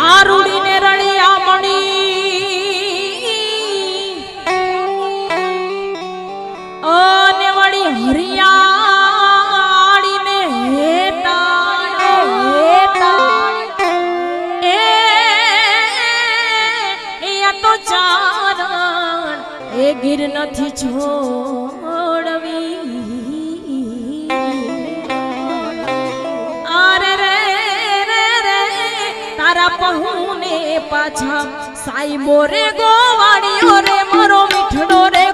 આરુડીને રળિયા મણી અને વળી હરિયાળીને તો ચારણ એ ગીર નથી છોડવી અરે રે તારા પહુને પાછા સાઈ બોરે ગોવાળીઓ રે મારો મીઠડો રે